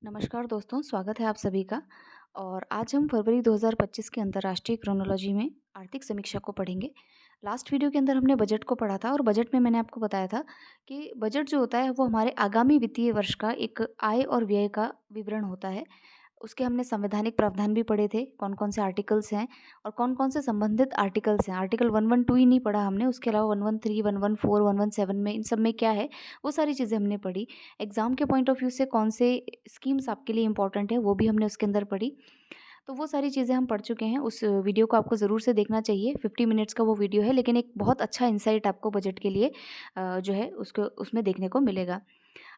नमस्कार दोस्तों, स्वागत है आप सभी का। और आज हम फरवरी 2025 के अंतर्राष्ट्रीय क्रोनोलॉजी में आर्थिक समीक्षा को पढ़ेंगे। लास्ट वीडियो के अंदर हमने बजट को पढ़ा था और बजट में मैंने आपको बताया था कि बजट जो होता है वो हमारे आगामी वित्तीय वर्ष का एक आय और व्यय का विवरण होता है। उसके हमने संवैधानिक प्रावधान भी पढ़े थे, कौन-कौन से आर्टिकल्स हैं और कौन-कौन से संबंधित आर्टिकल्स हैं। आर्टिकल 112 ही नहीं पढ़ा हमने, उसके अलावा 113, 114, 117 में इन सब में क्या है, वो सारी चीज़ें हमने पढ़ी। एग्ज़ाम के पॉइंट ऑफ व्यू से कौन से स्कीम्स आपके लिए इम्पोर्टेंट है, वो भी हमने उसके अंदर पढ़ी। तो वो सारी चीज़ें हम पढ़ चुके हैं। उस वीडियो को आपको ज़रूर से देखना चाहिए। 50 मिनट्स का वो वीडियो है, लेकिन एक बहुत अच्छा इनसाइट आपको बजट के लिए जो है उसको उसमें देखने को मिलेगा।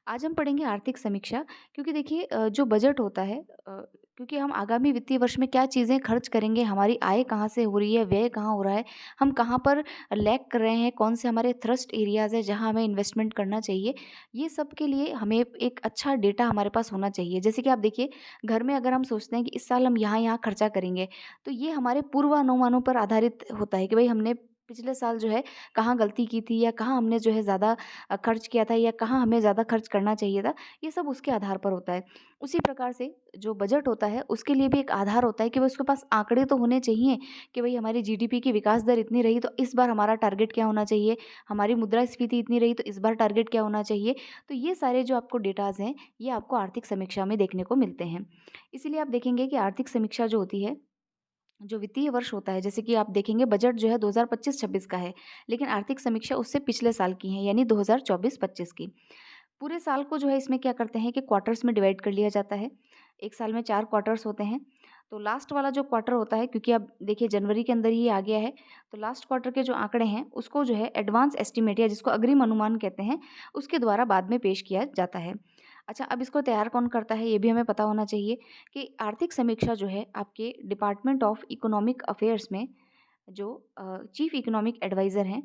आज हम पढ़ेंगे आर्थिक समीक्षा, क्योंकि देखिए जो बजट होता है, क्योंकि हम आगामी वित्तीय वर्ष में क्या चीज़ें खर्च करेंगे, हमारी आय कहाँ से हो रही है, व्यय कहाँ हो रहा है, हम कहाँ पर लैग कर रहे हैं, कौन से हमारे थ्रस्ट एरियाज़ हैं जहाँ हमें इन्वेस्टमेंट करना चाहिए, ये सब के लिए हमें एक अच्छा डेटा हमारे पास होना चाहिए। जैसे कि आप देखिए, घर में अगर हम सोचते हैं कि इस साल हम यहाँ-यहाँ खर्चा करेंगे, तो ये हमारे पूर्वानुमानों पर आधारित होता है कि भई हमने पिछले साल जो है कहाँ गलती की थी या कहाँ हमने जो है ज़्यादा खर्च किया था या कहाँ हमें ज़्यादा खर्च करना चाहिए था, ये सब उसके आधार पर होता है। उसी प्रकार से जो बजट होता है, उसके लिए भी एक आधार होता है कि भई उसके पास आंकड़े तो होने चाहिए कि भई हमारी जीडीपी की विकास दर इतनी रही तो इस बार हमारा टारगेट क्या होना चाहिए, हमारी मुद्रास्फीति इतनी रही तो इस बार टारगेट क्या होना चाहिए। तो ये सारे जो आपको डेटाज़ हैं, ये आपको आर्थिक समीक्षा में देखने को मिलते हैं। इसीलिए आप देखेंगे कि आर्थिक समीक्षा जो होती है, जो वित्तीय वर्ष होता है, जैसे कि आप देखेंगे बजट जो है 2025-26 का है, लेकिन आर्थिक समीक्षा उससे पिछले साल की है, यानी 2024-25 की। पूरे साल को जो है इसमें क्या करते हैं कि क्वार्टर्स में डिवाइड कर लिया जाता है। 1 साल में 4 क्वार्टर्स होते हैं। तो लास्ट वाला जो क्वार्टर होता है, क्योंकि अब देखिए जनवरी के अंदर ही आ गया है, तो लास्ट क्वार्टर के जो आंकड़े हैं उसको जो है एडवांस एस्टीमेट या जिसको अग्रिम अनुमान कहते हैं, उसके द्वारा बाद में पेश किया जाता है। अच्छा, अब इसको तैयार कौन करता है, ये भी हमें पता होना चाहिए कि आर्थिक समीक्षा जो है आपके डिपार्टमेंट ऑफ इकोनॉमिक अफेयर्स में जो चीफ इकोनॉमिक एडवाइज़र हैं,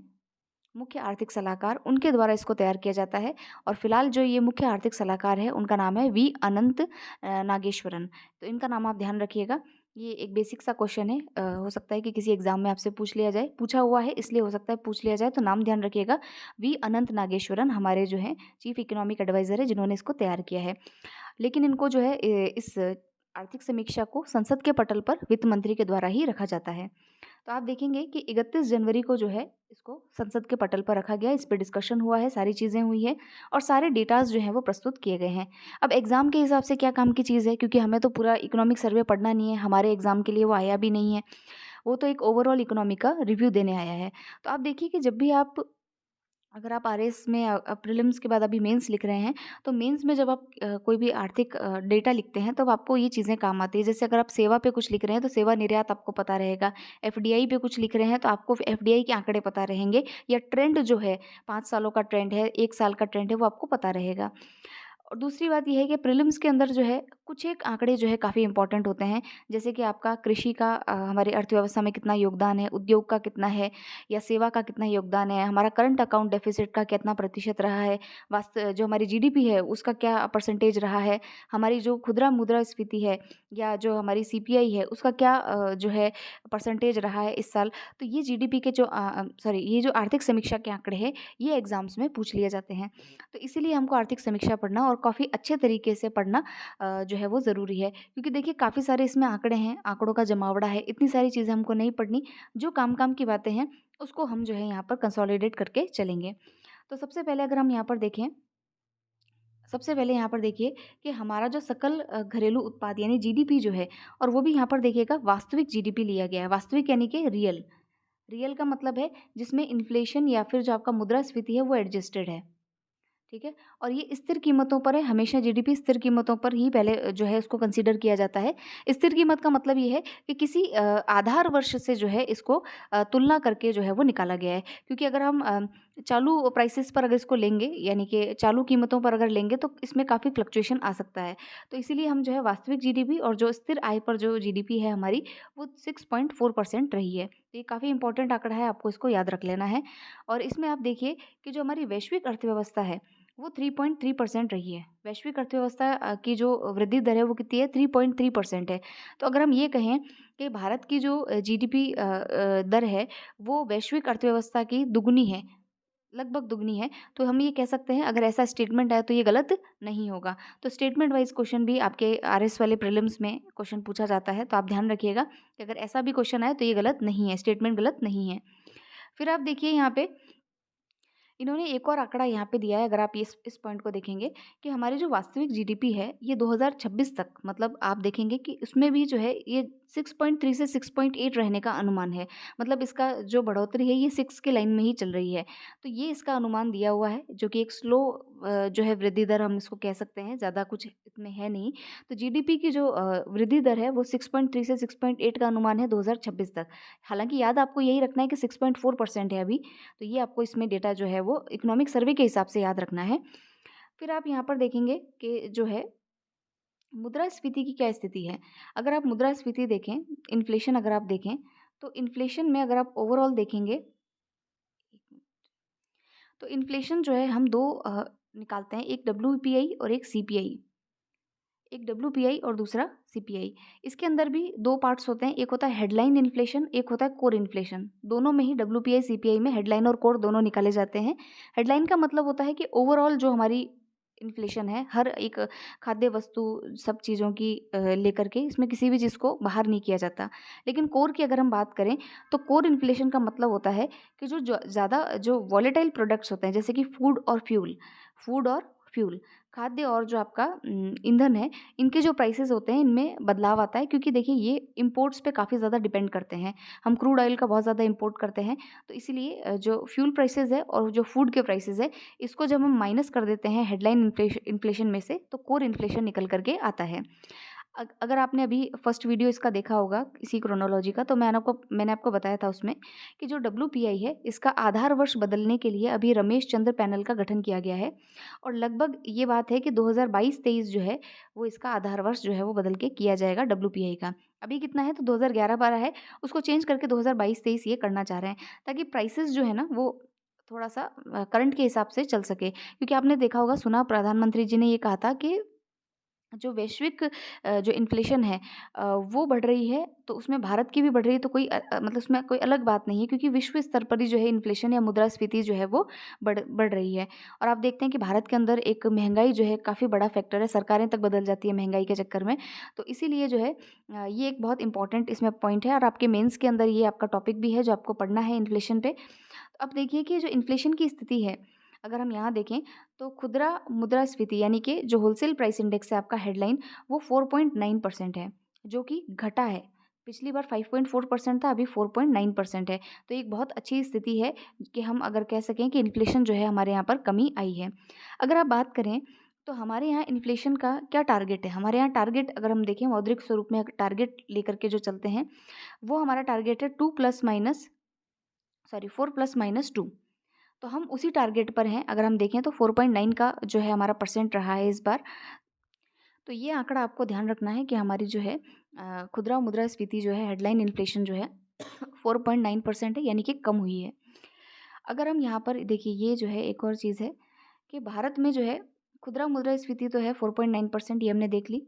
मुख्य आर्थिक सलाहकार, उनके द्वारा इसको तैयार किया जाता है। और फिलहाल जो ये मुख्य आर्थिक सलाहकार है, उनका नाम है वी अनंत नागेश्वरन। तो इनका नाम आप ध्यान रखिएगा। ये एक बेसिक सा क्वेश्चन है, हो सकता है कि किसी एग्जाम में आपसे पूछ लिया जाए, पूछा हुआ है इसलिए हो सकता है पूछ लिया जाए, तो नाम ध्यान रखिएगा। वी अनंत नागेश्वरन हमारे जो हैं चीफ इकोनॉमिक एडवाइज़र है, जिन्होंने इसको तैयार किया है। लेकिन इनको जो है इस आर्थिक समीक्षा को संसद के पटल पर वित्त मंत्री के द्वारा ही रखा जाता है। तो आप देखेंगे कि 31 जनवरी को जो है इसको संसद के पटल पर रखा गया, इस पे डिस्कशन हुआ है, सारी चीज़ें हुई हैं और सारे डेटाज़ जो हैं वो प्रस्तुत किए गए हैं। अब एग्ज़ाम के हिसाब से क्या काम की चीज़ है, क्योंकि हमें तो पूरा इकोनॉमिक सर्वे पढ़ना नहीं है, हमारे एग्ज़ाम के लिए वो आया भी नहीं है। वो तो एक ओवरऑल इकोनॉमी का रिव्यू देने आया है। तो आप देखिए कि जब भी आप, अगर आप आरएस में प्रीलिम्स के बाद अभी मेंस लिख रहे हैं, तो मेंस में जब आप कोई भी आर्थिक डेटा लिखते हैं, तब आपको ये चीज़ें काम आती है। जैसे अगर आप सेवा पे कुछ लिख रहे हैं, तो सेवा निर्यात आपको पता रहेगा। एफडीआई पे कुछ लिख रहे हैं, तो आपको एफडीआई के आंकड़े पता रहेंगे, या ट्रेंड जो है 5 सालों का ट्रेंड है, 1 साल का ट्रेंड है, वो आपको पता रहेगा। और दूसरी बात ये है कि प्रीलिम्स के अंदर जो है कुछ एक आंकड़े जो है काफ़ी इंपॉर्टेंट होते हैं। जैसे कि आपका कृषि का हमारी अर्थव्यवस्था में कितना योगदान है, उद्योग का कितना है, या सेवा का कितना योगदान है, हमारा करंट अकाउंट डेफिसिट का कितना प्रतिशत रहा है, जो हमारी जीडीपी है उसका क्या परसेंटेज रहा है, हमारी जो खुदरा मुद्रास्फीति है या जो हमारी सीपीआई है उसका क्या जो है परसेंटेज रहा है इस साल। तो ये जीडीपी के जो सॉरी, ये जो आर्थिक समीक्षा के आंकड़े हैं, ये एग्जाम्स में पूछ लिए जाते हैं। तो इसीलिए हमको आर्थिक समीक्षा पढ़ना और काफ़ी अच्छे तरीके से पढ़ना जो है वो ज़रूरी है, क्योंकि देखिए काफ़ी सारे इसमें आंकड़े हैं, आंकड़ों का जमावड़ा है, इतनी सारी चीज़ें हमको नहीं पढ़नी। जो काम-काम की बातें हैं, उसको हम जो है यहाँ पर कंसोलिडेट करके चलेंगे। तो सबसे पहले अगर हम यहाँ पर देखें, सबसे पहले यहाँ पर देखिए कि हमारा जो सकल घरेलू उत्पाद यानी जीडीपी जो है, और वो भी यहाँ पर देखिएगा वास्तविक जीडीपी लिया गया है। वास्तविक यानी कि रियल। रियल का मतलब है जिसमें इन्फ्लेशन या फिर जो आपका मुद्रास्फीति है वो एडजस्टेड है। ठीक है? और ये स्थिर कीमतों पर है, हमेशा जीडीपी स्थिर कीमतों पर ही पहले जो है उसको कंसीडर किया जाता है। स्थिर कीमत का मतलब ये है कि किसी आधार वर्ष से जो है इसको तुलना करके जो है वो निकाला गया है। क्योंकि अगर हम चालू प्राइसेस पर अगर इसको लेंगे, यानी कि चालू कीमतों पर अगर लेंगे, तो इसमें काफ़ी फ्लक्चुएशन आ सकता है। तो इसीलिए हम जो है वास्तविक जीडीपी और जो स्थिर आय पर जो जीडीपी है हमारी, वो 6.4% रही है। तो ये काफ़ी इंपॉर्टेंट आंकड़ा है, आपको इसको याद रख लेना है। और इसमें आप देखिए कि जो हमारी वैश्विक अर्थव्यवस्था है, वो 3.3% रही है। वैश्विक अर्थव्यवस्था की जो वृद्धि दर है वो कितनी है, 3.3% है। तो अगर हम ये कहें कि भारत की जो जीडीपी दर है, वो वैश्विक अर्थव्यवस्था की दुगुनी है, लगभग दुगनी है। तो हम ये कह सकते हैं अगर ऐसा स्टेटमेंट है तो ये गलत नहीं होगा। तो स्टेटमेंट वाइज़ क्वेश्चन भी आपके आरएस वाले प्रीलिम्स में क्वेश्चन पूछा जाता है, तो आप ध्यान रखिएगा कि अगर ऐसा भी क्वेश्चन आए तो ये गलत नहीं है, स्टेटमेंट गलत नहीं है। फिर आप देखिए यहाँ पे इन्होंने एक और आंकड़ा यहाँ पे दिया है, अगर आप इस पॉइंट को देखेंगे कि हमारी जो वास्तविक जीडीपी है ये 2026 तक, मतलब आप देखेंगे कि उसमें भी जो है ये 6.3 से 6.8 रहने का अनुमान है। मतलब इसका जो बढ़ोतरी है ये 6 के लाइन में ही चल रही है। तो ये इसका अनुमान दिया हुआ है, जो कि एक स्लो जो है वृद्धि दर हम इसको कह सकते हैं, ज़्यादा कुछ इसमें है नहीं। तो जीडीपी की जो वृद्धि दर है वो 6.3 से 6.8 का अनुमान है 2026 तक। हालाँकि याद आपको यही रखना है कि 6.4% है अभी। तो ये आपको इसमें डेटा जो है वो इकोनॉमिक सर्वे के हिसाब से याद रखना है। फिर आप यहाँ पर देखेंगे कि जो है मुद्रास्फीति की क्या स्थिति है। अगर आप मुद्रास्फीति देखें, इन्फ्लेशन अगर आप देखें, तो इन्फ्लेशन में अगर आप ओवरऑल देखेंगे, तो इन्फ्लेशन जो है हम 2 निकालते हैं, एक डब्ल्यूपीआई और एक सीपीआई। एक डब्ल्यूपीआई और दूसरा सीपीआई। इसके अंदर भी 2 पार्ट्स होते हैं, एक होता है हेडलाइन इन्फ्लेशन, एक होता है कोर इन्फ्लेशन। दोनों में ही डब्ल्यूपीआई, सीपीआई में हेडलाइन और कोर दोनों निकाले जाते हैं। हेडलाइन का मतलब होता है कि ओवरऑल जो हमारी इन्फ्लेशन है, हर एक खाद्य वस्तु सब चीज़ों की लेकर के, इसमें किसी भी चीज़ को बाहर नहीं किया जाता। लेकिन कोर की अगर हम बात करें, तो कोर इन्फ्लेशन का मतलब होता है कि जो ज़्यादा जो वॉलेटाइल प्रोडक्ट्स होते हैं, जैसे कि फूड और फ्यूल, खाद्य और जो आपका ईंधन है, इनके जो प्राइसेज़ होते हैं इनमें बदलाव आता है, क्योंकि देखिए ये इम्पोर्ट्स पे काफ़ी ज़्यादा डिपेंड करते हैं। हम क्रूड ऑयल का बहुत ज़्यादा इम्पोर्ट करते हैं, तो इसीलिए जो फ्यूल प्राइसेज़ है और जो फूड के प्राइसेज़ है, इसको जब हम माइनस कर देते हैं हेडलाइन इन्फ्लेशन में से, तो कोर इन्फ्लेशन निकल कर के आता है। अगर आपने अभी फर्स्ट वीडियो इसका देखा होगा इसी क्रोनोलॉजी का, तो मैंने आपको बताया था उसमें कि जो डब्ल्यूपीआई है इसका आधार वर्ष बदलने के लिए अभी रमेश चंद्र पैनल का गठन किया गया है, और लगभग ये बात है कि 2022-23 जो है वो इसका आधार वर्ष जो है वो बदल के किया जाएगा डब्ल्यूपीआई का। अभी कितना है तो 2011-12 है, उसको चेंज करके 2022-23 ये करना चाह रहे हैं, ताकि प्राइसेस जो है ना वो थोड़ा-सा करंट के हिसाब से चल सके। क्योंकि आपने देखा होगा, सुना प्रधानमंत्री जी ने ये कहा था कि जो वैश्विक जो इन्फ्लेशन है वो बढ़ रही है, तो उसमें भारत की भी बढ़ रही है, तो मतलब उसमें कोई अलग बात नहीं है, क्योंकि विश्व स्तर पर ही जो है इन्फ्लेशन या मुद्रास्फीति जो है वो बढ़ रही है। और आप देखते हैं कि भारत के अंदर एक महंगाई जो है काफ़ी बड़ा फैक्टर है, सरकारें तक बदल जाती है महंगाई के चक्कर में। तो इसीलिए जो है ये एक बहुत इंपॉर्टेंट इसमें पॉइंट है, और आपके मेंस के अंदर ये आपका टॉपिक भी है जो आपको पढ़ना है इन्फ्लेशन पे। तो अब देखिए कि जो इन्फ्लेशन की स्थिति है, अगर हम यहाँ देखें, तो खुदरा मुद्रास्फीति यानी कि जो होलसेल प्राइस इंडेक्स है आपका हेडलाइन, वो 4.9% है, जो कि घटा है। पिछली बार 5.4% था, अभी 4.9% है। तो एक बहुत अच्छी स्थिति है कि हम अगर कह सकें कि इन्फ्लेशन जो है हमारे यहाँ पर कमी आई है। अगर आप बात करें तो हमारे यहाँ इन्फ्लेशन का क्या टारगेट है? हमारे यहाँ टारगेट अगर हम देखें मौद्रिक स्वरूप में टारगेट लेकर के जो चलते हैं, वो हमारा टारगेट है 4 + -2। तो हम उसी टारगेट पर हैं, अगर हम देखें तो 4.9 का जो है हमारा परसेंट रहा है इस बार। तो ये आंकड़ा आपको ध्यान रखना है कि हमारी जो है खुदरा मुद्रास्फीति जो है हेडलाइन इन्फ्लेशन जो है 4.9% है, यानी कि कम हुई है। अगर हम यहाँ पर देखिए, ये जो है एक और चीज़ है कि भारत में जो है खुदरा मुद्रास्फीति तो है 4.9%, ये हमने देख ली।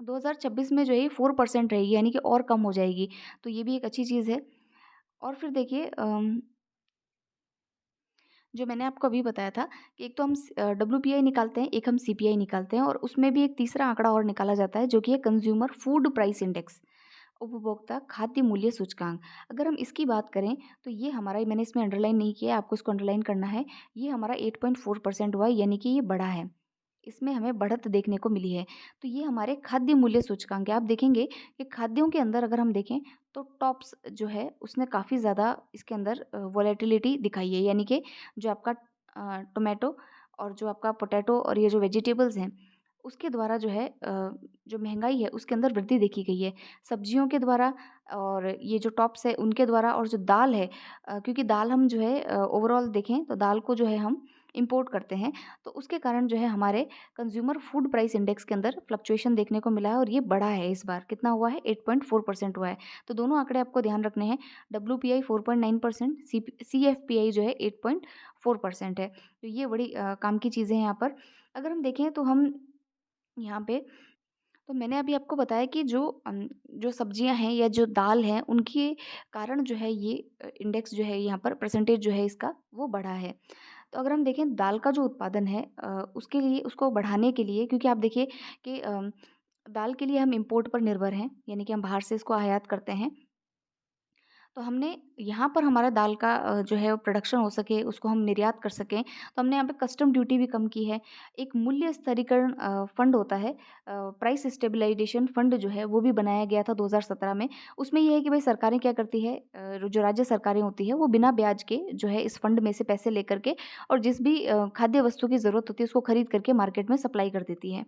2026 में जो है ये 4% रहेगी, यानी कि और कम हो जाएगी। तो ये भी एक अच्छी चीज़ है। और फिर देखिए जो मैंने आपको अभी बताया था कि एक तो हम डब्ल्यूपीआई निकालते हैं, एक हम सीपीआई निकालते हैं, और उसमें भी एक तीसरा आंकड़ा और निकाला जाता है जो कि है कंज्यूमर फूड प्राइस इंडेक्स, उपभोक्ता खाद्य मूल्य सूचकांक। अगर हम इसकी बात करें तो ये हमारा, मैंने इसमें अंडरलाइन नहीं किया है, आपको इसको अंडरलाइन करना है। ये हमारा 8.4% हुआ है, यानी कि ये बढ़ा है, इसमें हमें बढ़त देखने को मिली है। तो ये हमारे खाद्य मूल्य सूचकांक है। आप देखेंगे कि खाद्यों के अंदर अगर हम देखें तो टॉप्स जो है उसने काफ़ी ज़्यादा इसके अंदर वॉलेटिलिटी दिखाई है, यानी कि जो आपका टोमेटो और जो आपका पोटैटो और ये जो वेजिटेबल्स हैं, उसके द्वारा जो है जो महंगाई है उसके अंदर वृद्धि देखी गई है। सब्जियों के द्वारा, और ये जो टॉप्स है उनके द्वारा, और जो दाल है, क्योंकि दाल हम जो है ओवरऑल देखें तो दाल को जो है हम इम्पोर्ट करते हैं, तो उसके कारण जो है हमारे कंज्यूमर फूड प्राइस इंडेक्स के अंदर फ्लक्चुएशन देखने को मिला है, और ये बढ़ा है इस बार। कितना हुआ है? 8.4% हुआ है। तो दोनों आंकड़े आपको ध्यान रखने हैं। डब्ल्यूपीआई 4.9%, सीएफपीआई जो है 8.4% है। तो ये बड़ी काम की चीज़ें हैं यहाँ पर। अगर हम देखें तो हम यहाँ पे तो मैंने अभी आपको बताया कि जो सब्जियां हैं या जो दाल है उनके कारण जो है ये इंडेक्स जो है यहाँ पर परसेंटेज जो है इसका वो बढ़ा है। तो अगर हम देखें दाल का जो उत्पादन है उसके लिए उसको बढ़ाने के लिए, क्योंकि आप देखिए कि दाल के लिए हम इम्पोर्ट पर निर्भर हैं, यानी कि हम बाहर से इसको आयात करते हैं। तो हमने यहाँ पर हमारा दाल का जो है वो प्रोडक्शन हो सके, उसको हम निर्यात कर सकें, तो हमने यहाँ पे कस्टम ड्यूटी भी कम की है। एक मूल्य स्तरीकरण फंड होता है, प्राइस स्टेबलाइजेशन फंड जो है वो भी बनाया गया था 2017 में। उसमें ये है कि भाई सरकारें क्या करती है, जो राज्य सरकारें होती है वो बिना ब्याज के जो है इस फंड में से पैसे लेकर के और जिस भी खाद्य वस्तु की ज़रूरत होती है उसको खरीद करके मार्केट में सप्लाई कर देती है।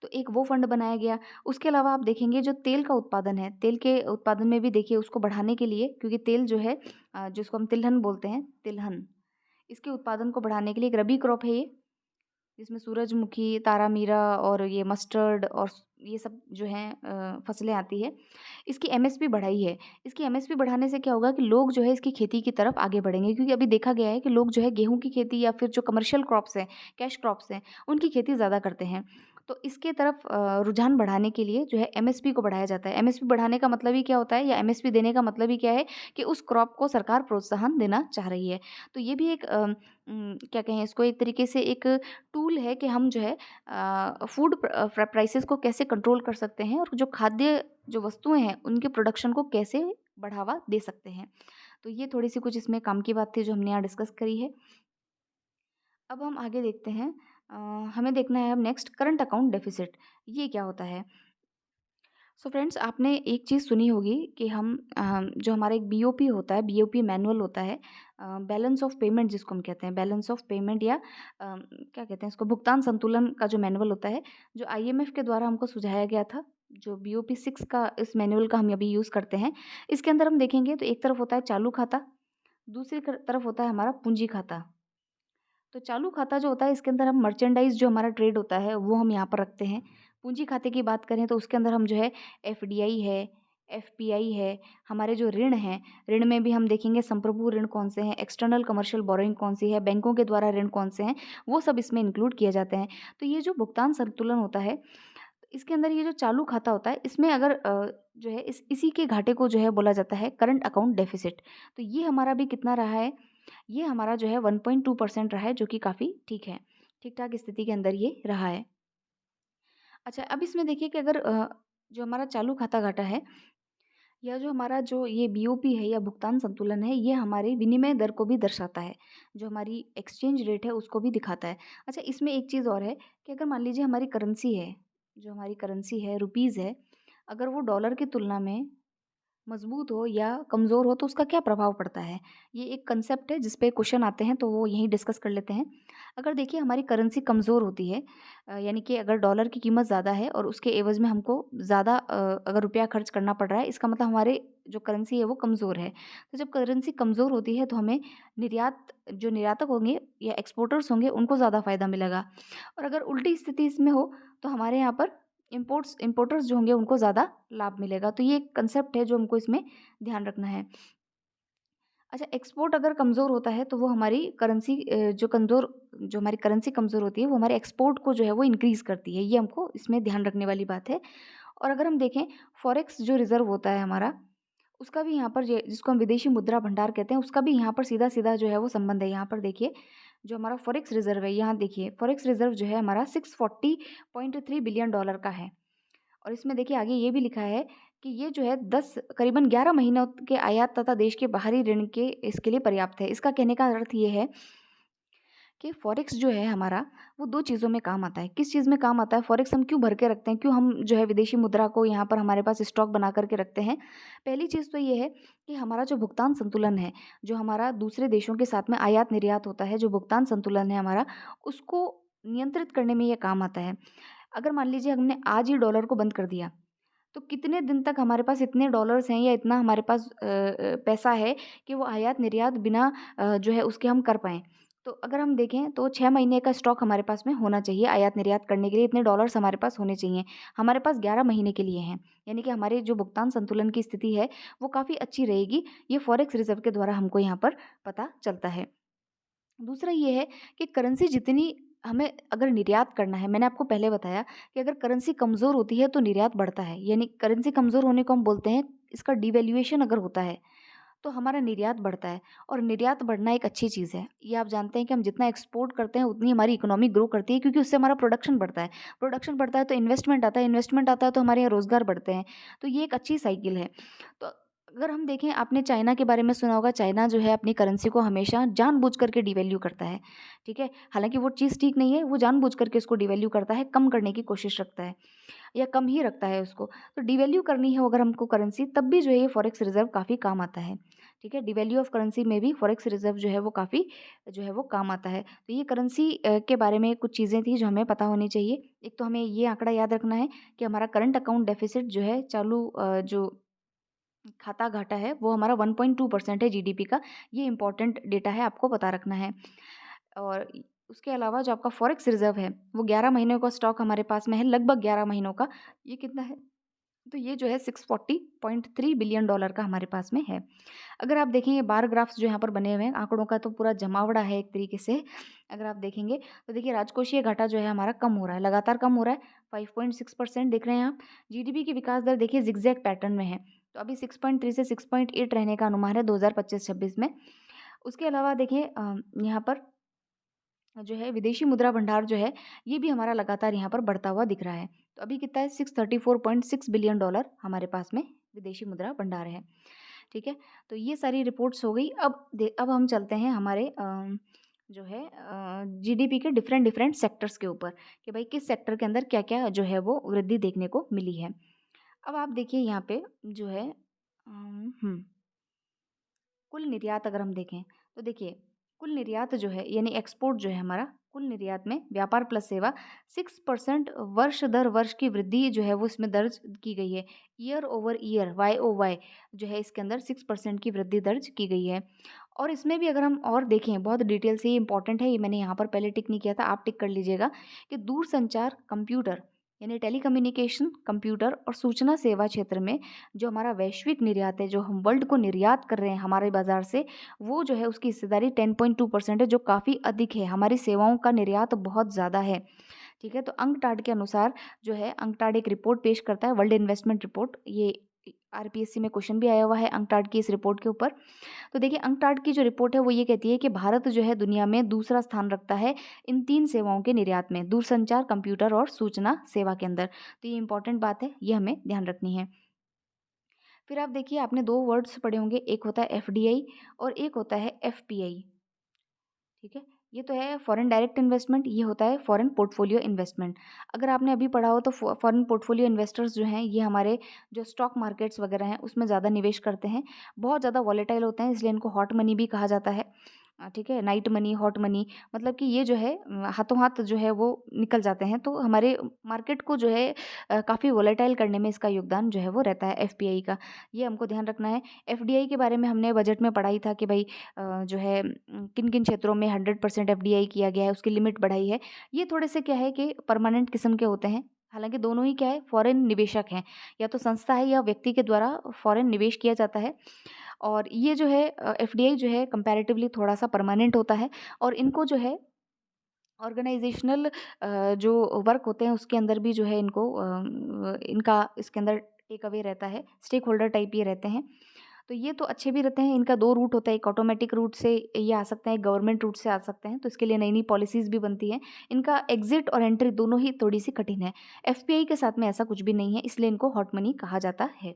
तो एक वो फंड बनाया गया। उसके अलावा आप देखेंगे जो तेल का उत्पादन है, तेल के उत्पादन में भी देखिए उसको बढ़ाने के लिए, क्योंकि तेल जो है जिसको हम तिलहन बोलते हैं, तिलहन, इसके उत्पादन को बढ़ाने के लिए एक रबी क्रॉप है ये, जिसमें सूरजमुखी, तारामीरा और ये मस्टर्ड और ये सब जो हैं फसलें आती है। इसकी एमएसपी बढ़ाई है। इसकी एमएसपी बढ़ाने से क्या होगा कि लोग जो है इसकी खेती की तरफ आगे बढ़ेंगे, क्योंकि अभी देखा गया है कि लोग जो है गेहूँ की खेती या फिर जो कमर्शियल क्रॉप्स हैं, कैश क्रॉप्स हैं, उनकी खेती ज़्यादा करते हैं। तो इसके तरफ रुझान बढ़ाने के लिए जो है एमएसपी को बढ़ाया जाता है। एमएसपी बढ़ाने का मतलब ही क्या होता है, या एमएसपी देने का मतलब ही क्या है कि उस क्रॉप को सरकार प्रोत्साहन देना चाह रही है। तो ये भी एक क्या कहें इसको, एक तरीके से एक टूल है कि हम जो है फूड प्राइसेस को कैसे कंट्रोल कर सकते हैं और जो खाद्य जो वस्तुएं हैं उनके प्रोडक्शन को कैसे बढ़ावा दे सकते हैं। तो ये थोड़ी सी कुछ इसमें काम की बात थी जो हमने यहाँ डिस्कस करी है। अब हम आगे देखते हैं। हमें देखना है अब नेक्स्ट करंट अकाउंट डेफिसिट, ये क्या होता है। सो फ्रेंड्स, आपने एक चीज़ सुनी होगी कि हम जो हमारा एक बीओपी होता है, बीओपी मैनुअल होता है, बैलेंस ऑफ पेमेंट जिसको हम कहते हैं, बैलेंस ऑफ पेमेंट या क्या कहते हैं इसको, भुगतान संतुलन का जो मैनुअल होता है, जो आईएमएफ के द्वारा हमको सुझाया गया था, जो बीओपी 6 का इस मैनुअल का हम अभी यूज़ करते हैं। इसके अंदर हम देखेंगे तो एक तरफ होता है चालू खाता, दूसरी तरफ होता है हमारा पूंजी खाता। तो चालू खाता जो होता है इसके अंदर हम मर्चेंडाइज़ जो हमारा ट्रेड होता है वो हम यहाँ पर रखते हैं। पूंजी खाते की बात करें तो उसके अंदर हम जो है एफडीआई है, एफपीआई है, हमारे जो ऋण हैं, ऋण में भी हम देखेंगे संप्रभु ऋण कौन से हैं, एक्सटर्नल कमर्शियल बोरोइंग कौन सी है, बैंकों के द्वारा ऋण कौन से हैं, वो सब इसमें इंक्लूड किए जाते हैं। तो ये जो भुगतान संतुलन होता है, इसके अंदर ये जो चालू खाता होता है इसमें अगर जो है इसी के घाटे को जो है बोला जाता है करंट अकाउंट डेफिसिट। तो ये हमारा भी कितना रहा है, ये हमारा जो है 1.2% रहा है, जो कि काफ़ी ठीक है, ठीक-ठाक स्थिति के अंदर ये रहा है। अच्छा, अब इसमें देखिए कि अगर जो हमारा चालू खाता घाटा है या जो हमारा जो ये बीओपी है या भुगतान संतुलन है, ये हमारी विनिमय दर को भी दर्शाता है, जो हमारी एक्सचेंज रेट है उसको भी दिखाता है। अच्छा, इसमें एक चीज़ और है कि अगर मान लीजिए हमारी करेंसी है, जो हमारी करेंसी है रुपीज़ है, अगर वो डॉलर की तुलना में मजबूत हो या कमज़ोर हो तो उसका क्या प्रभाव पड़ता है। ये एक कंसेप्ट है जिस पे क्वेश्चन आते हैं तो वो यहीं डिस्कस कर लेते हैं। अगर देखिए हमारी करेंसी कमज़ोर होती है, यानी कि अगर डॉलर की कीमत ज़्यादा है और उसके एवज़ में हमको ज़्यादा अगर रुपया खर्च करना पड़ रहा है, इसका मतलब हमारे जो करेंसी है वो कमज़ोर है। तो जब करेंसी कमज़ोर होती है तो हमें जो निर्यातक होंगे या एक्सपोर्टर्स होंगे उनको ज़्यादा फ़ायदा मिलेगा, और अगर उल्टी स्थिति इसमें हो तो हमारे यहाँ पर इम्पोर्टर्स जो होंगे उनको ज़्यादा लाभ मिलेगा। तो ये एक कंसेप्ट है जो हमको इसमें ध्यान रखना है। अच्छा, एक्सपोर्ट अगर कमज़ोर होता है तो वो हमारी करेंसी जो हमारी करेंसी कमज़ोर होती है वो हमारे एक्सपोर्ट को जो है वो इंक्रीज़ करती है। ये हमको इसमें ध्यान रखने वाली बात है। और अगर हम देखें फॉरेक्स जो रिज़र्व होता है हमारा, उसका भी यहाँ पर जे जिसको हम विदेशी मुद्रा भंडार कहते हैं, उसका भी यहाँ पर सीधा-सीधा जो है वो संबंध है। यहाँ पर देखिए, जो हमारा फॉरेक्स रिज़र्व है, यहाँ देखिए फॉरेक्स रिज़र्व जो है हमारा 640.3 बिलियन डॉलर का है। और इसमें देखिए आगे ये भी लिखा है कि ये जो है 10 करीबन 11 महीनों के आयात तथा देश के बाहरी ऋण के इसके लिए पर्याप्त है। इसका कहने का अर्थ ये है कि फॉरेक्स जो है हमारा, वो 2 चीज़ों में काम आता है। किस चीज़ में काम आता है? फॉरेक्स हम क्यों भर के रखते हैं? क्यों हम जो है विदेशी मुद्रा को यहाँ पर हमारे पास स्टॉक बना कर के रखते हैं? पहली चीज़ तो ये है कि हमारा जो भुगतान संतुलन है, जो हमारा दूसरे देशों के साथ में आयात-निर्यात होता है, जो भुगतान संतुलन है हमारा, उसको नियंत्रित करने में ये काम आता है। अगर मान लीजिए हमने आज ही डॉलर को बंद कर दिया, तो कितने दिन तक हमारे पास इतने डॉलर्स हैं या इतना हमारे पास पैसा है कि वो आयात-निर्यात बिना जो है उसके हम कर पाएँ। तो अगर हम देखें तो 6 महीने का स्टॉक हमारे पास में होना चाहिए आयात-निर्यात करने के लिए, इतने डॉलर्स हमारे पास होने चाहिए। हमारे पास 11 महीने के लिए हैं, यानी कि हमारे जो भुगतान संतुलन की स्थिति है, वो काफ़ी अच्छी रहेगी। ये फॉरेक्स रिज़र्व के द्वारा हमको यहाँ पर पता चलता है। दूसरा ये है कि करेंसी जितनी हमें अगर निर्यात करना है, मैंने आपको पहले बताया कि अगर करेंसी कमज़ोर होती है तो निर्यात बढ़ता है, यानी करेंसी कमज़ोर होने को हम बोलते हैं, इसका डिवैल्यूएशन अगर होता है तो हमारा निर्यात बढ़ता है और निर्यात बढ़ना एक अच्छी चीज़ है। ये आप जानते हैं कि हम जितना एक्सपोर्ट करते हैं उतनी हमारी इकोनॉमी ग्रो करती है, क्योंकि उससे हमारा प्रोडक्शन बढ़ता है। प्रोडक्शन बढ़ता है तो इन्वेस्टमेंट आता है, इन्वेस्टमेंट आता है तो हमारे यहाँ रोज़गार बढ़ते हैं। तो ये एक अच्छी साइकिल है। तो अगर हम देखें, आपने चाइना के बारे में सुना होगा, चाइना जो है अपनी करेंसी को हमेशा जानबूझ करके डिवैल्यू करता है, ठीक है? हालाँकि वो चीज़ ठीक नहीं है, वो जानबूझ करके इसको डिवैल्यू करता है, कम करने की कोशिश रखता है या कम ही रखता है उसको। तो डिवैल्यू करनी है अगर हमको करेंसी, तब भी जो है ये फॉरेक्स रिज़र्व काफ़ी काम आता है, ठीक है? डिवैल्यू ऑफ करेंसी में भी फॉरेक्स रिज़र्व जो है वो काफ़ी जो है वो काम आता है। तो ये करेंसी के बारे में कुछ चीज़ें थी जो हमें पता होनी चाहिए। एक तो हमें ये आंकड़ा याद रखना है कि हमारा करंट अकाउंट डेफ़िसिट जो है, चालू जो खाता घाटा है, वो हमारा 1.2% है जीडीपी का। ये इम्पोर्टेंट डेटा है, आपको पता रखना है। और उसके अलावा जो आपका फॉरेक्स रिज़र्व है, वो 11 महीनों का स्टॉक हमारे पास में है, लगभग 11 महीनों का। ये कितना है? तो ये जो है 640.3 बिलियन डॉलर का हमारे पास में है। अगर आप देखें, ये बार ग्राफ्स जो यहाँ पर बने हुए हैं, आंकड़ों का तो पूरा जमावड़ा है एक तरीके से। अगर आप देखेंगे तो देखिए, राजकोषीय घाटा जो है हमारा कम हो रहा है, लगातार कम हो रहा है। 5.6% देख रहे हैं आप। जीडीपी की विकास दर देखिए ज़िगज़ैग पैटर्न में है। तो अभी 6.3 से 6.8 रहने का अनुमान है 2025-26 में। उसके अलावा देखिए, यहाँ पर जो है विदेशी मुद्रा भंडार जो है, ये भी हमारा लगातार यहाँ पर बढ़ता हुआ दिख रहा है। तो अभी कितना है, 634.6 बिलियन डॉलर हमारे पास में विदेशी मुद्रा भंडार है। ठीक है? तो ये सारी रिपोर्ट्स हो गई। अब हम चलते हैं हमारे जो है जीडीपी के डिफरेंट डिफरेंट सेक्टर्स के ऊपर, कि भाई किस सेक्टर के अंदर क्या-क्या जो है वो वृद्धि देखने को मिली है। अब आप देखिए यहाँ पे जो है कुल निर्यात अगर हम देखें, तो देखिए कुल निर्यात जो है, यानी एक्सपोर्ट जो है हमारा, कुल निर्यात में व्यापार प्लस सेवा 6% वर्ष दर वर्ष की वृद्धि जो है वो इसमें दर्ज की गई है। Year over year, Y O Y, जो है इसके अंदर 6% की वृद्धि दर्ज की गई है। और इसमें भी अगर हम और देखें, बहुत डिटेल से, ये इंपॉर्टेंट है, ये मैंने यहाँ पर पहले टिक नहीं किया था, आप टिक कर लीजिएगा, कि दूर संचार कंप्यूटर, यानी टेलीकम्युनिकेशन, कंप्यूटर और सूचना सेवा क्षेत्र में जो हमारा वैश्विक निर्यात है, जो हम वर्ल्ड को निर्यात कर रहे हैं हमारे बाज़ार से, वो जो है उसकी हिस्सेदारी 10.2% है, जो काफ़ी अधिक है। हमारी सेवाओं का निर्यात बहुत ज़्यादा है, ठीक है? तो अंकटाड के अनुसार जो है, अंकटाड एक रिपोर्ट पेश करता है, वर्ल्ड इन्वेस्टमेंट रिपोर्ट। ये आरपीएससी में क्वेश्चन भी आया हुआ है अंकटाड की इस रिपोर्ट के ऊपर। तो देखिए, अंकटाड की जो रिपोर्ट है वो ये कहती है कि भारत जो है दुनिया में दूसरा स्थान रखता है इन 3 सेवाओं के निर्यात में, दूरसंचार, कंप्यूटर और सूचना सेवा के अंदर। तो ये इंपॉर्टेंट बात है, ये हमें ध्यान रखनी है। फिर आप देखिए, आपने 2 वर्ड्स पढ़े होंगे, एक होता है एफडीआई और एक होता है एफपीआई, ठीक है? ये तो है फॉरेन डायरेक्ट इन्वेस्टमेंट, ये होता है फॉरेन पोर्टफोलियो इन्वेस्टमेंट। अगर आपने अभी पढ़ा हो तो फॉरेन पोर्टफोलियो इन्वेस्टर्स जो हैं, ये हमारे जो स्टॉक मार्केट्स वगैरह हैं उसमें ज़्यादा निवेश करते हैं। बहुत ज़्यादा वॉलेटाइल होते हैं, इसलिए इनको हॉट मनी भी कहा जाता है। ठीक है? नाइट मनी, हॉट मनी, मतलब कि ये जो है हाथों हाथ जो है वो निकल जाते हैं। तो हमारे मार्केट को जो है काफ़ी वॉलेटाइल करने में इसका योगदान जो है वो रहता है एफपीआई का। ये हमको ध्यान रखना है। एफडीआई के बारे में हमने बजट में पढ़ा ही था कि भई जो है किन-किन क्षेत्रों में 100% एफडीआई किया गया है, उसकी लिमिट बढ़ाई है। ये थोड़े से क्या है कि परमानेंट किस्म के होते हैं। हालाँकि दोनों ही क्या है, फॉरेन निवेशक हैं, या तो संस्था है या व्यक्ति के द्वारा फॉरेन निवेश किया जाता है। और ये जो है एफडीआई जो है कंपैरेटिवली थोड़ा-सा परमानेंट होता है, और इनको जो है ऑर्गेनाइजेशनल जो वर्क होते हैं उसके अंदर भी जो है इनका इसके अंदर टेक अवे रहता है, स्टेक होल्डर टाइप ये रहते हैं। तो ये तो अच्छे भी रहते हैं। इनका 2 रूट होता है, एक ऑटोमेटिक रूट से ये आ सकते हैं, एक गवर्नमेंट रूट से आ सकते हैं, तो इसके लिए नई-नई पॉलिसीज़ भी बनती हैं। इनका एग्ज़िट और एंट्री दोनों ही थोड़ी-सी कठिन है। एफपीआई के साथ में ऐसा कुछ भी नहीं है, इसलिए इनको हॉट मनी कहा जाता है।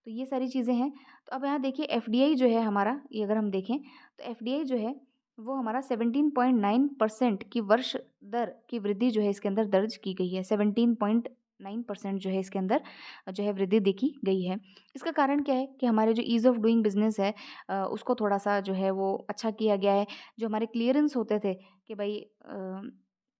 तो ये सारी चीज़ें हैं। तो अब यहाँ देखिए, एफडीआई जो है हमारा, ये अगर हम देखें तो एफडीआई जो है वो हमारा 17.9% की वर्ष दर की वृद्धि जो है इसके अंदर दर्ज की गई है। 17.9% जो है इसके अंदर जो है वृद्धि देखी गई है। इसका कारण क्या है कि हमारे जो ईज़ ऑफ डूइंग बिज़नेस है उसको थोड़ा-सा जो है वो अच्छा किया गया है। जो हमारे क्लीयरेंस होते थे कि भई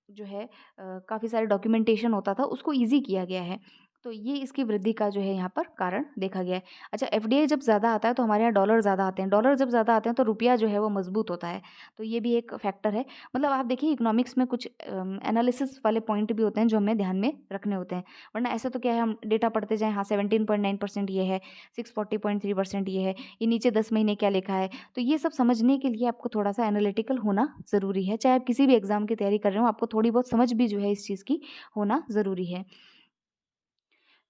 जो है काफ़ी सारे डॉक्यूमेंटेशन होता था, उसको ईज़ी किया गया है। तो ये इसकी वृद्धि का जो है यहाँ पर कारण देखा गया है। अच्छा, एफडीआई जब ज़्यादा आता है तो हमारे यहाँ डॉलर ज़्यादा आते हैं, डॉलर जब ज़्यादा आते हैं तो रुपया जो है वो मजबूत होता है। तो ये भी एक फैक्टर है। मतलब आप देखिए इकोनॉमिक्स में कुछ एनालिसिस वाले पॉइंट भी होते हैं जो हमें ध्यान में रखने होते हैं। वरना ऐसे तो क्या है, हम डेटा पढ़ते जाएँ, हाँ 17.9% ये है, 640.3% ये है, ये नीचे 10 महीने क्या लिखा है। तो ये सब समझने के लिए आपको थोड़ा-सा एनालिटिकल होना ज़रूरी है। चाहे आप किसी भी एग्ज़ाम की तैयारी कर रहे हो, आपको थोड़ी बहुत समझ भी जो है इस चीज़ की होना ज़रूरी है।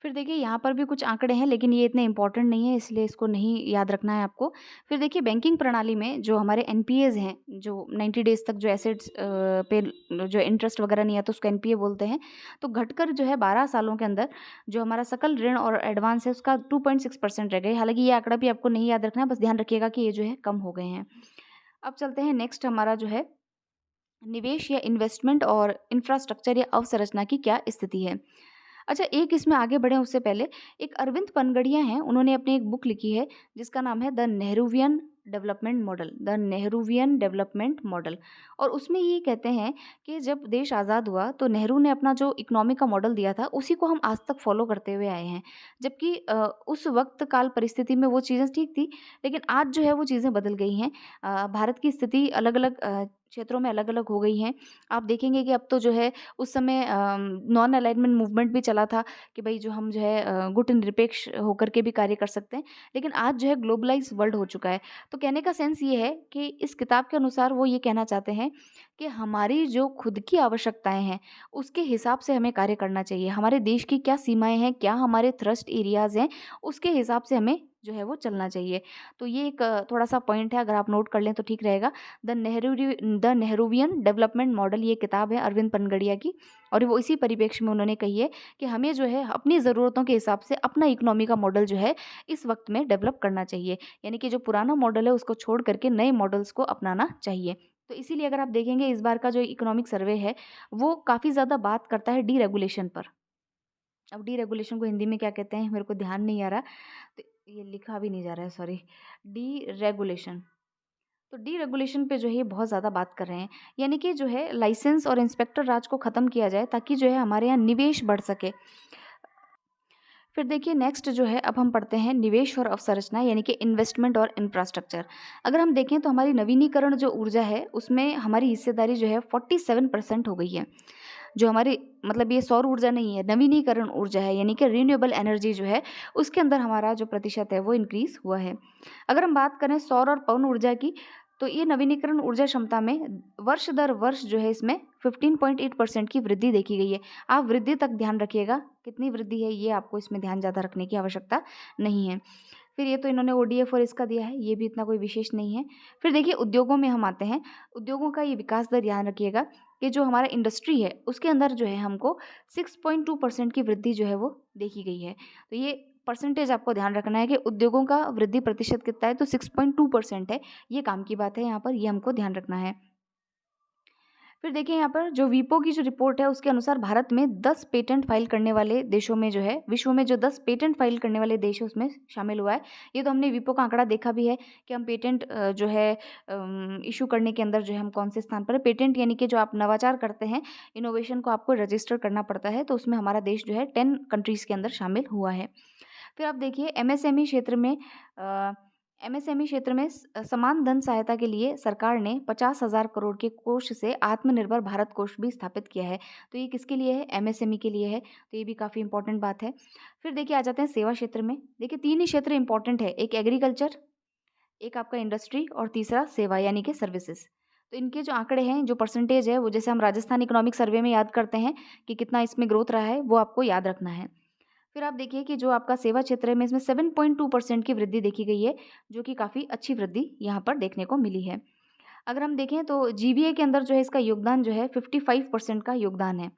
फिर देखिए यहाँ पर भी कुछ आंकड़े हैं, लेकिन ये इतने इम्पोर्टेंट नहीं है, इसलिए इसको नहीं याद रखना है आपको। फिर देखिए बैंकिंग प्रणाली में जो हमारे एनपीएज़ हैं, जो 90 डेज़ तक जो एसेट्स पे जो इंटरेस्ट वगैरह नहीं आता उसको एनपीए बोलते हैं। तो घटकर जो है 12 सालों के अंदर जो हमारा सकल ऋण और एडवांस है उसका 2.6% रह गए। हालाँकि ये आंकड़ा भी आपको नहीं याद रखना है, बस ध्यान रखिएगा कि ये जो है कम हो गए हैं। अब चलते हैं नेक्स्ट, हमारा जो है निवेश या इन्वेस्टमेंट और इंफ्रास्ट्रक्चर या अवसंरचना की क्या स्थिति है। अच्छा, एक इसमें आगे बढ़ें उससे पहले एक अरविंद पनगड़िया हैं, उन्होंने अपनी एक बुक लिखी है जिसका नाम है the Nehruvian development model, the Nehruvian development model. और उसमें ये कहते हैं कि जब देश आज़ाद हुआ तो नेहरू ने अपना जो इकोनॉमी का मॉडल दिया था उसी को हम आज तक फॉलो करते हुए आए हैं। जबकि उस वक्त काल परिस्थिति में वो चीज़ें ठीक थी, लेकिन आज जो है वो चीज़ें बदल गई हैं। भारत की स्थिति अलग अलग क्षेत्रों में अलग अलग हो गई हैं। आप देखेंगे कि अब तो जो है उस समय नॉन अलाइनमेंट मूवमेंट भी चला था कि भई जो हम जो है गुट निरपेक्ष होकर के भी कार्य कर सकते हैं। लेकिन आज जो है ग्लोबलाइज़ वर्ल्ड हो चुका है। तो कहने का सेंस ये है कि इस किताब के अनुसार वो ये कहना चाहते हैं कि हमारी जो खुद की आवश्यकताएँ हैं, उसके हिसाब से हमें कार्य करना चाहिए। हमारे देश की क्या सीमाएँ हैं, क्या हमारे थ्रस्ट एरियाज़ हैं, उसके हिसाब से हमें जो है वो चलना चाहिए। तो ये एक थोड़ा-सा पॉइंट है, अगर आप नोट कर लें तो ठीक रहेगा। द नेहरूवियन डेवलपमेंट मॉडल ये किताब है अरविंद पनगड़िया की, और वो इसी परिप्रेक्ष्य में उन्होंने कही है कि हमें जो है अपनी ज़रूरतों के हिसाब से अपना इकोनॉमी का मॉडल जो है इस वक्त में डेवलप करना चाहिए। यानी कि जो पुराना मॉडल है उसको छोड़ करके नए मॉडल्स को अपनाना चाहिए। तो इसीलिए अगर आप देखेंगे इस बार का जो इकोनॉमिक सर्वे है वो काफ़ी ज़्यादा बात करता है डीरेगुलेशन पर। अब डीरेगुलेशन को हिंदी में क्या कहते हैं मेरे को ध्यान नहीं आ रहा, तो ये लिखा भी नहीं जा रहा है, सॉरी। डीरेगुलेशन, तो डीरेगुलेशन पे जो है ये बहुत ज़्यादा बात कर रहे हैं। यानी कि जो है लाइसेंस और इंस्पेक्टर राज को ख़त्म किया जाए ताकि जो है हमारे यहाँ निवेश बढ़ सके। फिर देखिए नेक्स्ट जो है, अब हम पढ़ते हैं निवेश और अवसंरचना यानी कि इन्वेस्टमेंट और इंफ्रास्ट्रक्चर। अगर हम देखें तो हमारी नवीनीकरण जो ऊर्जा है उसमें हमारी हिस्सेदारी जो है 47% हो गई है। जो हमारी, मतलब ये सौर ऊर्जा नहीं है, नवीनीकरण ऊर्जा है, यानी कि रिन्यूएबल एनर्जी जो है उसके अंदर हमारा जो प्रतिशत है वो इंक्रीज़ हुआ है। अगर हम बात करें सौर और पवन ऊर्जा की, तो ये नवीनीकरण ऊर्जा क्षमता में वर्ष दर वर्ष जो है इसमें 15.8% की वृद्धि देखी गई है। आप वृद्धि तक ध्यान रखिएगा, कितनी वृद्धि है ये आपको इसमें ध्यान ज़्यादा रखने की आवश्यकता नहीं है। फिर ये तो इन्होंने ओडीएफ और इसका दिया है, ये भी इतना कोई विशेष नहीं है। फिर देखिए उद्योगों में हम आते हैं, उद्योगों का ये विकास दर ध्यान रखिएगा कि जो हमारा इंडस्ट्री है उसके अंदर जो है हमको 6.2% की वृद्धि जो है वो देखी गई है। तो ये परसेंटेज आपको ध्यान रखना है कि उद्योगों का वृद्धि प्रतिशत कितना है, तो 6.2% है। ये काम की बात है यहाँ पर, ये हमको ध्यान रखना है। फिर देखिए यहाँ पर जो वीपो की जो रिपोर्ट है उसके अनुसार भारत में 10 पेटेंट फाइल करने वाले देशों में जो है, विश्व में जो 10 पेटेंट फाइल करने वाले देश है उसमें शामिल हुआ है। ये तो हमने वीपो का आंकड़ा देखा भी है कि हम पेटेंट जो है इशू करने के अंदर जो है हम कौन से स्थान पर है। पेटेंट यानी कि जो आप नवाचार करते हैं, इनोवेशन को आपको रजिस्टर करना पड़ता है, तो उसमें हमारा देश जो है 10 कंट्रीज़ के अंदर शामिल हुआ है। फिर आप देखिए एमएसएमई क्षेत्र में समान धन सहायता के लिए सरकार ने 50,000 करोड़ के कोष से आत्मनिर्भर भारत कोष भी स्थापित किया है। तो ये किसके लिए है? एमएसएमई के लिए है। तो ये भी काफ़ी इंपॉर्टेंट बात है। फिर देखिए आ जाते हैं सेवा क्षेत्र में। देखिए 3 ही क्षेत्र इंपॉर्टेंट है, एक एग्रीकल्चर, एक आपका इंडस्ट्री और तीसरा सेवा यानी कि सर्विसेज। तो इनके जो आंकड़े हैं, जो परसेंटेज है, वो जैसे हम राजस्थान इकोनॉमिक सर्वे में याद करते हैं कि कितना इसमें ग्रोथ रहा है, वो आपको याद रखना है। फिर आप देखिए कि जो आपका सेवा क्षेत्र है में इसमें 7.2% की वृद्धि देखी गई है, जो कि काफ़ी अच्छी वृद्धि यहाँ पर देखने को मिली है। अगर हम देखें तो जीवीए के अंदर जो है इसका योगदान जो है 55% का योगदान है।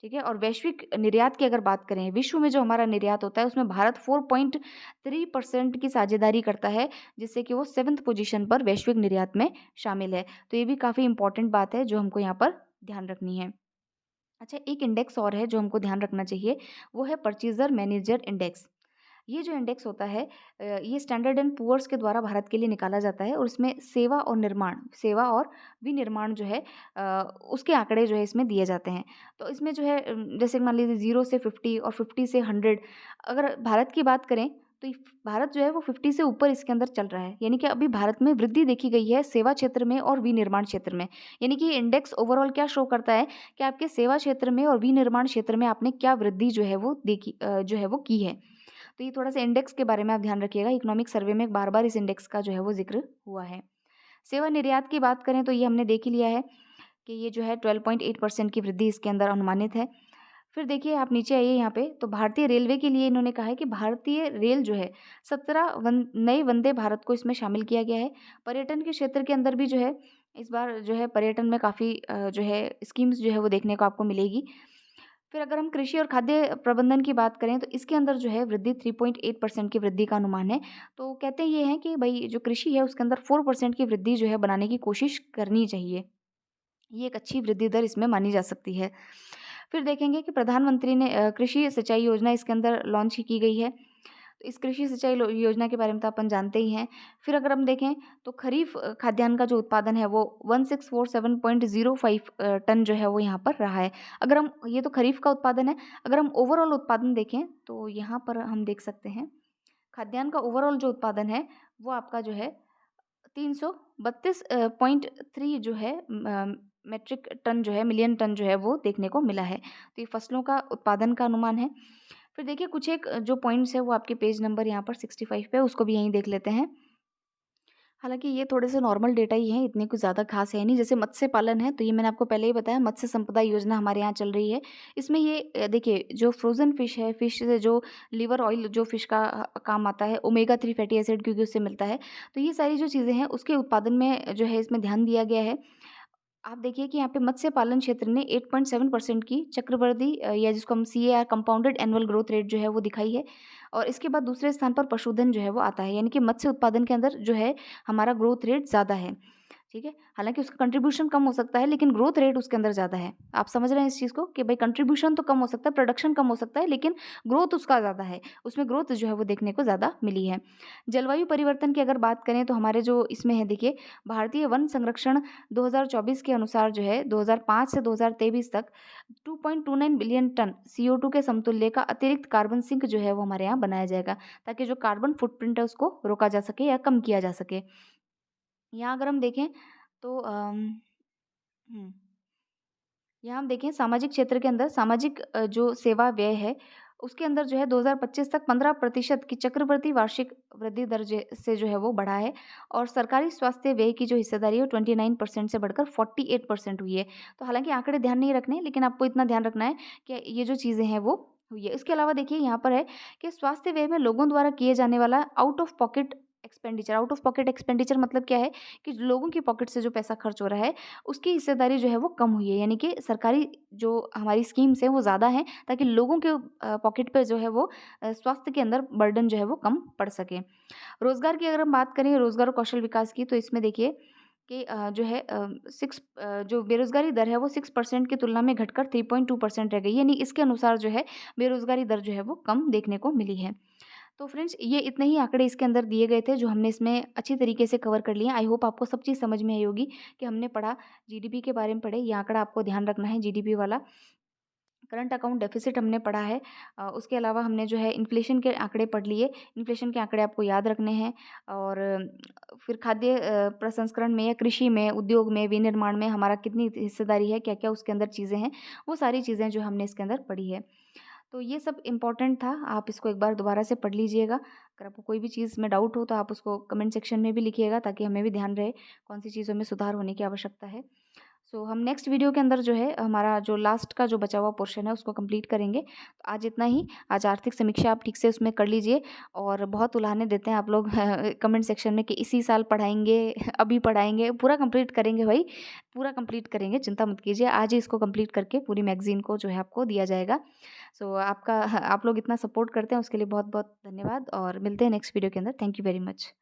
ठीक है, और वैश्विक निर्यात की अगर बात करें, विश्व में जो हमारा निर्यात होता है उसमें भारत 4.3% की साझेदारी करता है, जिससे कि वो 7th पोजीशन पर वैश्विक निर्यात में शामिल है। तो ये भी काफ़ी इंपॉर्टेंट बात है जो हमको यहाँ पर ध्यान रखनी है। अच्छा, एक इंडेक्स और है जो हमको ध्यान रखना चाहिए, वो है परचेज़र मैनेजर इंडेक्स। ये जो इंडेक्स होता है ये स्टैंडर्ड एंड पुअर्स के द्वारा भारत के लिए निकाला जाता है और इसमें सेवा और विनिर्माण जो है उसके आंकड़े जो है इसमें दिए जाते हैं। तो इसमें जो है जैसे मान लीजिए 0 से 50 और 50 से 100, अगर भारत की बात करें तो भारत जो है वो 50 से ऊपर इसके अंदर चल रहा है। यानी कि अभी भारत में वृद्धि देखी गई है सेवा क्षेत्र में और विनिर्माण क्षेत्र में। यानी कि ये इंडेक्स ओवरऑल क्या शो करता है कि आपके सेवा क्षेत्र में और विनिर्माण क्षेत्र में आपने क्या वृद्धि जो है वो जो है वो की है। तो ये थोड़ा-सा इंडेक्स के बारे में आप ध्यान रखिएगा। इकोनॉमिक सर्वे में बार-बार इस इंडेक्स का जो है वो ज़िक्र हुआ है। सेवा निर्यात की बात करें तो ये हमने देख ही लिया है कि ये जो है 12.8% की वृद्धि इसके अंदर अनुमानित है। फिर देखिए आप नीचे आइए यहाँ पे, तो भारतीय रेलवे के लिए इन्होंने कहा है कि भारतीय रेल जो है 17 नए वंदे भारत को इसमें शामिल किया गया है। पर्यटन के क्षेत्र के अंदर भी जो है इस बार जो है पर्यटन में काफ़ी जो है स्कीम्स जो है वो देखने को आपको मिलेगी। फिर अगर हम कृषि और खाद्य प्रबंधन की बात करें तो इसके अंदर जो है वृद्धि 3.8% की वृद्धि का अनुमान है। तो कहते ये हैं कि भई जो कृषि है उसके अंदर 4% की वृद्धि जो है बनाने की कोशिश करनी चाहिए। ये एक अच्छी वृद्धि दर इसमें मानी जा सकती है। फिर देखेंगे कि प्रधानमंत्री ने कृषि सिंचाई योजना इसके अंदर लॉन्च की गई है। तो इस कृषि सिंचाई योजना के बारे में तो अपन जानते ही हैं। फिर अगर हम देखें तो खरीफ खाद्यान्न का जो उत्पादन है वो 1647.05 टन जो है वो यहाँ पर रहा है। अगर हम ये तो खरीफ का उत्पादन है, अगर हम ओवरऑल उत्पादन देखें तो यहाँ पर हम देख सकते हैं खाद्यान्न का ओवरऑल जो उत्पादन है वो आपका जो है 332.3 जो है मेट्रिक टन जो है मिलियन टन जो है वो देखने को मिला है। तो ये फसलों का उत्पादन का अनुमान है। फिर देखिए कुछ एक जो पॉइंट्स है वो आपके पेज नंबर यहाँ पर 65 पे उसको भी यहीं देख लेते हैं। हालाँकि ये थोड़े से नॉर्मल डेटा ही हैं, इतने कुछ ज़्यादा खास है नहीं। जैसे मत्स्य पालन है तो ये मैंने आपको पहले ही बताया, मत्स्य संपदा योजना हमारे यहाँ चल रही है। इसमें ये देखिए जो फ्रोज़न फ़िश है, फ़िश से जो लिवर ऑयल जो फ़िश का काम आता है, ओमेगा 3 फैटी एसिड क्योंकि उससे मिलता है। तो ये सारी जो चीज़ें हैं उसके उत्पादन में जो है इसमें ध्यान दिया गया है। आप देखिए कि यहाँ पे मत्स्य पालन क्षेत्र ने 8.7% की चक्रवृद्धि या जिसको हम CAR compounded annual growth rate जो है वो दिखाई है। और इसके बाद दूसरे स्थान पर पशुधन जो है वो आता है, यानी कि मत्स्य उत्पादन के अंदर जो है हमारा ग्रोथ रेट ज़्यादा है। ठीक है? हालाँकि उसका कंट्रीब्यूशन कम हो सकता है लेकिन ग्रोथ रेट उसके अंदर ज़्यादा है। आप समझ रहे हैं इस चीज़ को कि भाई कंट्रीब्यूशन तो कम हो सकता है, प्रोडक्शन कम हो सकता है लेकिन ग्रोथ उसका ज़्यादा है। उसमें ग्रोथ जो है वो देखने को ज़्यादा मिली है। जलवायु परिवर्तन की अगर बात करें तो हमारे जो इसमें है देखिए भारतीय वन संरक्षण 2024 के अनुसार जो है 2005 से 2023 तक 2.29 बिलियन टन CO2 के समतुल्य का अतिरिक्त कार्बन सिंक जो है वो हमारे यहाँ बनाया जाएगा, ताकि जो कार्बन फुटप्रिंट है उसको रोका जा सके या कम किया जा सके। यहाँ अगर हम देखें तो हुँ। यहाँ हम देखें सामाजिक क्षेत्र के अंदर सामाजिक जो सेवा व्यय है, उसके अंदर जो है 2025 तक 15% की चक्रवृद्धि वार्षिक वृद्धि दर से जो है वो बढ़ा है और सरकारी स्वास्थ्य व्यय की जो हिस्सेदारी है वो 29% से बढ़कर 48% हुई है। तो हालाँकि आंकड़े ध्यान नहीं रखने हैं, लेकिन आपको इतना ध्यान रखना है कि ये जो चीज़ें हैं वो हुई है। इसके अलावा देखिए यहाँ पर है कि स्वास्थ्य व्यय में लोगों द्वारा किए जाने वाला आउट ऑफ पॉकेट एक्सपेंडिचर मतलब क्या है कि लोगों की पॉकेट से जो पैसा खर्च हो रहा है उसकी हिस्सेदारी जो है वो कम हुई है, यानी कि सरकारी जो हमारी स्कीम्स हैं वो ज़्यादा हैं ताकि लोगों के पॉकेट पे जो है वो स्वास्थ्य के अंदर बर्डन जो है वो कम पड़ सके। रोज़गार की अगर हम बात करें रोज़गार और कौशल विकास की तो इसमें देखिए कि जो है जो बेरोज़गारी दर है वो 6% की तुलना में घटकर 3.2% रह गई, यानी इसके अनुसार जो है बेरोज़गारी दर जो है वो कम देखने को मिली है। तो फ्रेंड्स ये इतने ही आंकड़े इसके अंदर दिए गए थे जो हमने इसमें अच्छी तरीके से कवर कर लिए। आई होप आपको सब चीज़ समझ में आई होगी कि हमने पढ़ा जीडीपी के बारे में पढ़े, ये आंकड़ा आपको ध्यान रखना है जीडीपी वाला। करंट अकाउंट डेफिसिट हमने पढ़ा है। उसके अलावा हमने जो है इन्फ्लेशन के आंकड़े पढ़ लिए। इन्फ्लेशन के आंकड़े आपको याद रखने हैं और फिर खाद्य प्रसंस्करण में या कृषि में, उद्योग में, विनिर्माण में हमारा कितनी हिस्सेदारी है, क्या-क्या उसके अंदर चीज़ें हैं, वो सारी चीज़ें जो हमने इसके अंदर पढ़ी है। तो ये सब इम्पोर्टेंट था, आप इसको एक बार दोबारा से पढ़ लीजिएगा। अगर आपको कोई भी चीज़ में डाउट हो तो आप उसको कमेंट सेक्शन में भी लिखिएगा ताकि हमें भी ध्यान रहे कौन-सी चीज़ों में सुधार होने की आवश्यकता है। सो हम नेक्स्ट वीडियो के अंदर जो है हमारा जो लास्ट का जो बचा हुआ पोर्शन है उसको कंप्लीट करेंगे। तो आज इतना ही, आज आर्थिक समीक्षा आप ठीक से उसमें कर लीजिए और बहुत उलाहने देते हैं आप लोग कमेंट सेक्शन में कि इसी साल पढ़ाएँगे, अभी पढ़ाएँगे, पूरा कंप्लीट करेंगे भाई, पूरा कंप्लीट करेंगे, चिंता मत कीजिए। आज ही इसको कंप्लीट करके पूरी मैगज़ीन को जो है आपको दिया जाएगा। सो आपका आप लोग इतना सपोर्ट करते हैं उसके लिए बहुत-बहुत धन्यवाद और मिलते हैं नेक्स्ट वीडियो के अंदर। Thank you very much.